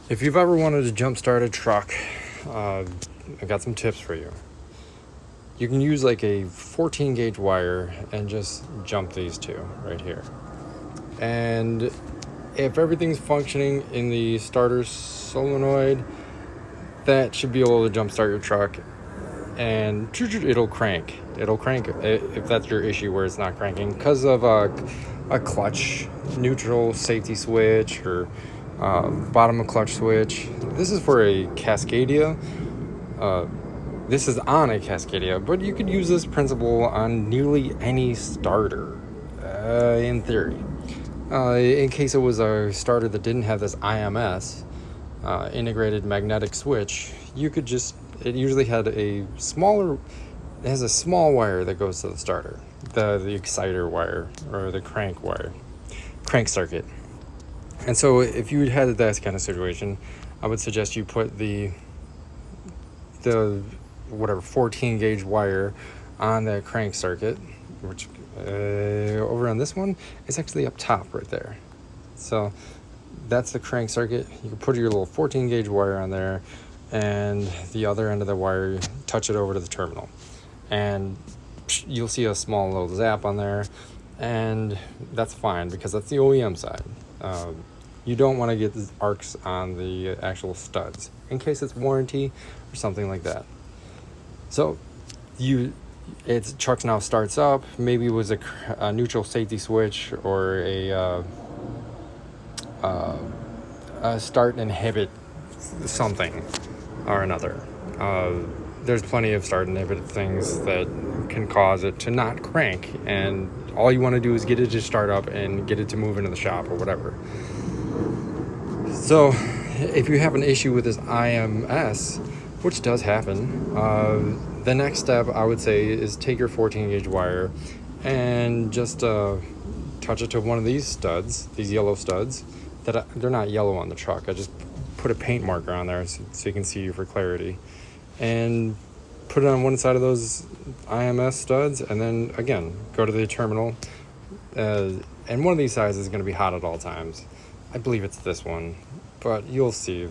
If you've ever wanted to jump start a truck, I got some tips for you. You can use like a 14 gauge wire and just jump these two right here. And if everything's functioning in the starter solenoid, that should be able to jump start your truck, and it'll crank. It'll crank if that's your issue where it's not cranking because of a clutch neutral safety switch or bottom of clutch switch. This is for a Cascadia. This is on a Cascadia, but you could use this principle on nearly any starter, in theory. In case it was a starter that didn't have this IMS, integrated magnetic switch, you could just, it usually had it has a small wire that goes to the starter, the exciter wire or the crank wire, crank circuit. And so if you had that kind of situation, I would suggest you put the 14 gauge wire on that crank circuit, which over on this one is actually up top right there. So that's the crank circuit. You can put your little 14 gauge wire on there, and the other end of the wire, touch it over to the terminal, and you'll see a small little zap on there, and that's fine because that's the OEM side. You don't want to get arcs on the actual studs in case it's warranty or something like that. So truck now starts up. Maybe it was a neutral safety switch or a start and inhibit something or another. There's plenty of start and inhibit things that can cause it to not crank, and all you want to do is get it to start up and get it to move into the shop or whatever. So if you have an issue with this IMS, which does happen, the next step I would say is take your 14 gauge wire and just touch it to one of these studs, these yellow studs. They're not yellow on the truck. I just put a paint marker on there so you can see for clarity, and put it on one side of those IMS studs, and then again go to the terminal, and one of these sides is going to be hot at all times. I believe it's this one, but you'll see.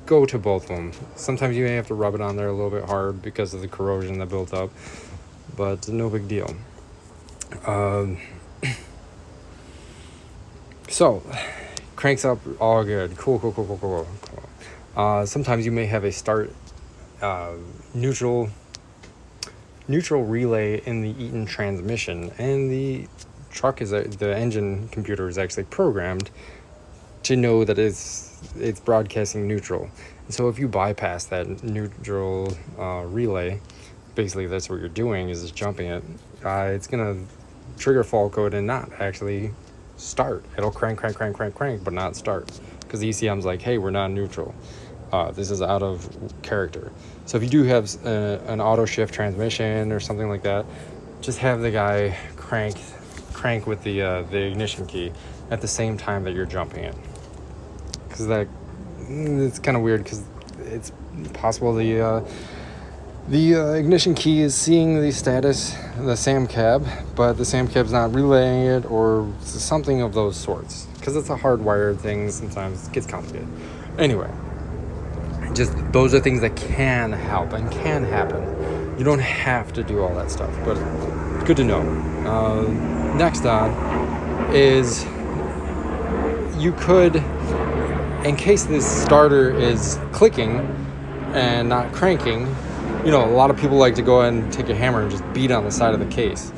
Go to both of them. Sometimes you may have to rub it on there a little bit hard because of the corrosion that built up, but no big deal. So cranks up, all good. Cool. Sometimes you may have a start neutral relay in the Eaton transmission, and the engine computer is actually programmed to know that it's broadcasting neutral. And so if you bypass that neutral relay, basically that's what you're doing, is just jumping it. It's gonna trigger fault code and not actually start. It'll crank, but not start, because the ECM's like, hey, we're not neutral. This is out of character. So if you do have an auto shift transmission or something like that, just have the guy crank with the ignition key at the same time that you're jumping it, because it's kind of weird, because it's possible the ignition key is seeing the status, the SAM cab, but the SAM cab's not relaying it, or something of those sorts, because it's a hardwired thing. Sometimes it gets complicated. Anyway, just those are things that can help and can happen. You don't have to do all that stuff, but it's good to know. Next on is, you could, in case this starter is clicking and not cranking, a lot of people like to go ahead and take a hammer and just beat on the side of the case.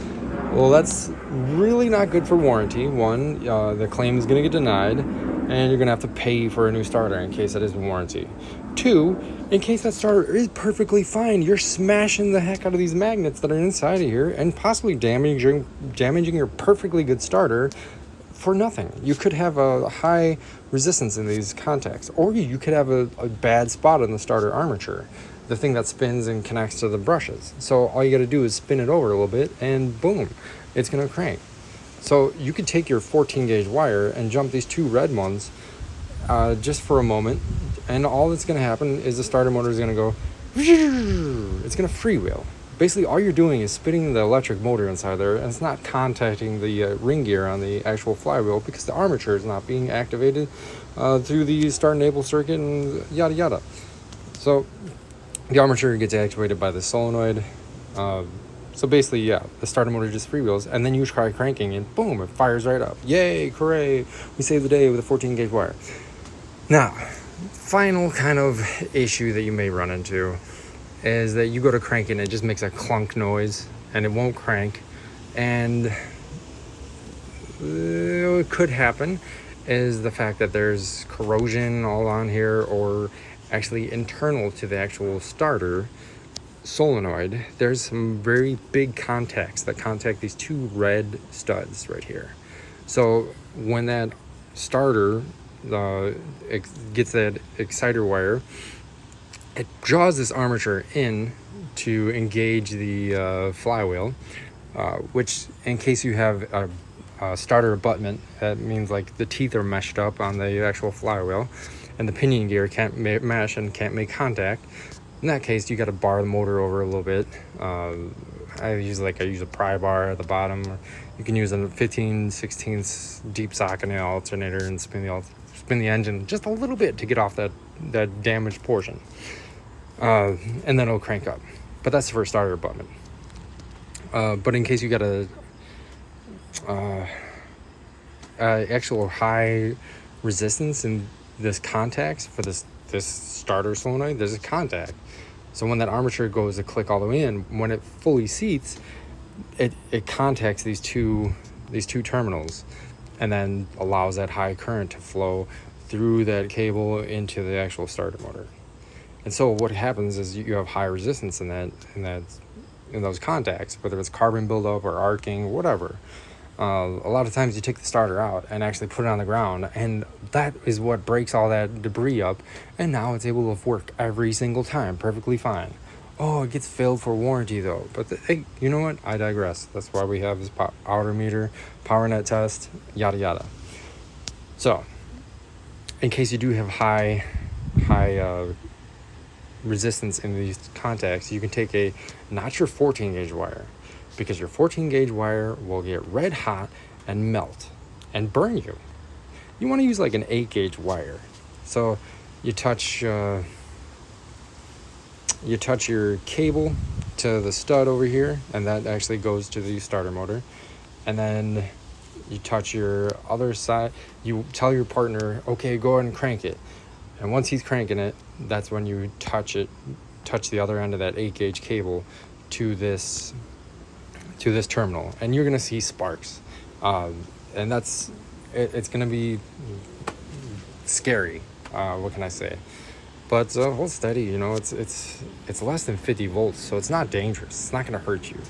Well, that's really not good for warranty. One, the claim is going to get denied, and you're going to have to pay for a new starter in case it is warranty. Two, in case that starter is perfectly fine, you're smashing the heck out of these magnets that are inside of here and possibly damaging your perfectly good starter for nothing. You could have a high resistance in these contacts, or you could have a bad spot in the starter armature, the thing that spins and connects to the brushes. So all you got to do is spin it over a little bit, and boom, it's going to crank. So you could take your 14 gauge wire and jump these two red ones just for a moment, and all that's going to happen is the starter motor is going to go, it's going to freewheel. basically all you're doing is spinning the electric motor inside there, and it's not contacting the ring gear on the actual flywheel because the armature is not being activated through the start enable circuit and yada yada. So the armature gets activated by the solenoid. So basically, yeah, the starter motor just freewheels, and then you try cranking, and boom, it fires right up. Yay, hooray! We saved the day with a 14 gauge wire. Now, final kind of issue that you may run into is that you go to crank it and it just makes a clunk noise and it won't crank. And what could happen is the fact that there's corrosion all on here, or actually internal to the actual starter solenoid, there's some very big contacts that contact these two red studs right here. So when that starter gets that exciter wire, it draws this armature in to engage the flywheel, which, in case you have a starter abutment, that means like the teeth are meshed up on the actual flywheel and the pinion gear can't mesh and can't make contact. In that case, you got to bar the motor over a little bit. I use a pry bar at the bottom. You can use a 15/16 deep socket in the alternator and spin the engine just a little bit to get off that damaged portion, and then it'll crank up. But that's for starter abutment. But in case you got a actual high resistance in this contacts for this starter solenoid, there's a contact. So when that armature goes to click all the way in, when it fully seats, it contacts these two terminals, and then allows that high current to flow through that cable into the actual starter motor. And so what happens is you have high resistance in those contacts, whether it's carbon buildup or arcing, whatever. A lot of times you take the starter out and actually put it on the ground, and that is what breaks all that debris up, and now it's able to work every single time perfectly fine. Oh, it gets failed for warranty though. But hey, you know what? I digress. That's why we have this outer meter, power net test, yada yada. So, in case you do have high resistance in these contacts, you can take not your 14 gauge wire, because your 14 gauge wire will get red hot and melt and burn you. You want to use like an 8 gauge wire. So you touch your cable to the stud over here, and that actually goes to the starter motor. And then you touch your other side. You tell your partner, okay, go ahead and crank it. And once he's cranking it, that's when you touch the other end of that 8 gauge cable to this terminal, and you're gonna see sparks, and it's gonna be scary. What can I say? But hold steady. You know, it's less than 50 volts, so it's not dangerous. It's not gonna hurt you.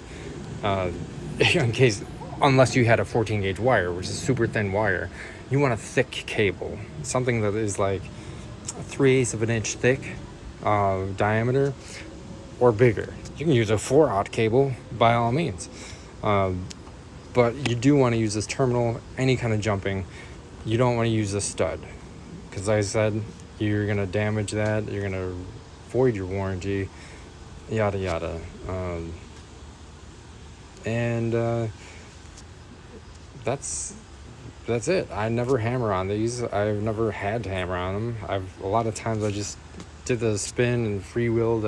Unless you had a 14 gauge wire, which is super thin wire, you want a thick cable, something that is like 3/8 of an inch thick diameter or bigger. You can use a 4/0 cable by all means, but you do want to use this terminal. Any kind of jumping, you don't want to use a stud, because like I said, you're gonna damage that. You're gonna void your warranty, yada yada. And that's it. I never hammer on these. I've never had to hammer on them. A lot of times I just did the spin and freewheeled,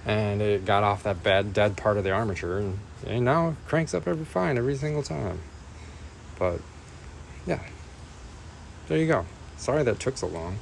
and it got off that bad dead part of the armature, and now it cranks up every single time. But yeah, there you go. Sorry that took so long.